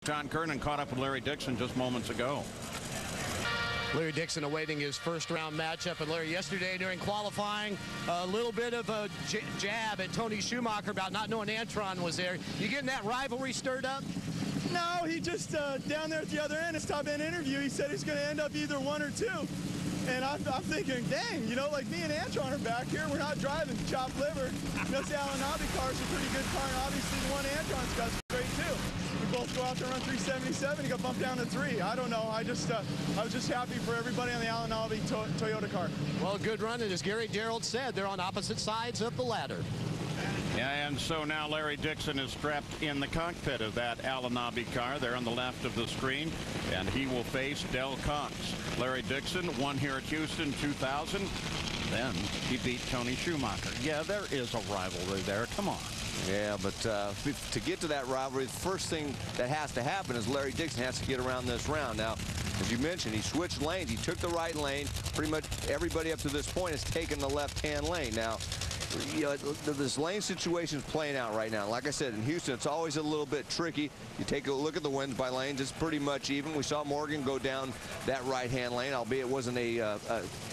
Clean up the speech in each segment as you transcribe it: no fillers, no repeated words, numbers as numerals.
John Kernan caught up with Larry Dixon just moments ago. Larry Dixon awaiting his first-round matchup. And Larry, yesterday during qualifying, a little bit of a jab at Tony Schumacher about not knowing Antron was there. You getting that rivalry stirred up? No, he just down there at the other end, his top-end interview, he said he's going to end up either 1 or 2. And I'm thinking, dang, you know, like me and Antron are back here. We're not driving chopped liver. This Alan Nobby car is a pretty good car, and obviously the one Antron's got is great too. We both go out there and run 377. He got bumped down to 3. I don't know. I was just happy for everybody on the Alan Nobby Toyota car. Well, good run, and as Gary Darrell said, they're on opposite sides of the ladder. Yeah, and so now Larry Dixon is strapped in the cockpit of that Alanabi car there on the left of the screen, and he will face Del Cox. Larry Dixon won here at Houston 2000. Then he beat Tony Schumacher. Yeah, there is a rivalry there. Come on. Yeah, but to get to that rivalry, the first thing that has to happen is Larry Dixon has to get around this round. Now, as you mentioned, he switched lanes. He took the right lane. Pretty much everybody up to this point has taken the left-hand lane. Now, you know, this lane situation is playing out right now. Like I said, in Houston, it's always a little bit tricky. You take a look at the wins by lanes, it's pretty much even. We saw Morgan go down that right-hand lane, albeit it wasn't a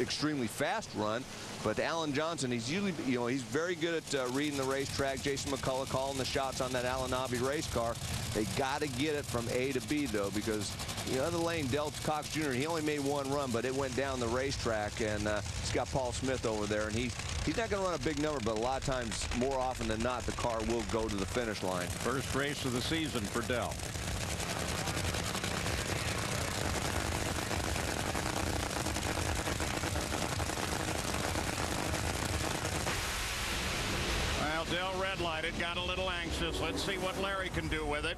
extremely fast run. But Alan Johnson, he's usually, you know, he's very good at reading the racetrack. Jason McCullough calling the shots on that Alan Nobby race car. They got to get it from A to B, though, because the other lane, Del Cox Jr., he only made 1 run, but it went down the racetrack, and he's got Paul Smith over there, and he's not going to run a big number, but a lot of times, more often than not, the car will go to the finish line. First race of the season for Del. Well, Del red-lighted, got a little anxious. Let's see what Larry can do with it.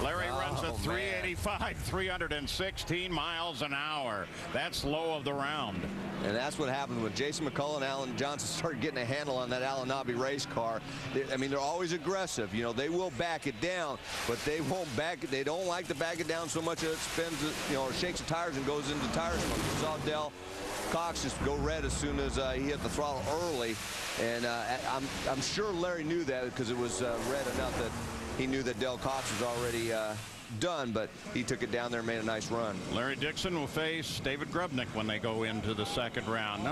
Larry runs a 385, 316 miles an hour. That's low of the round. And that's what happened when Jason McCullough and Alan Johnson started getting a handle on that Alan Nobby race car. I mean, they're always aggressive. You know, they will back it down, but they won't back it. They don't like to back it down so much that it spins, you know, or shakes the tires and goes into tire smoke. You saw Del Cox just go red as soon as he hit the throttle early. And I'm sure Larry knew that because it was red enough that he knew that Del Cox was already done, but he took it down there and made a nice run. Larry Dixon will face David Grubnick when they go into the second round.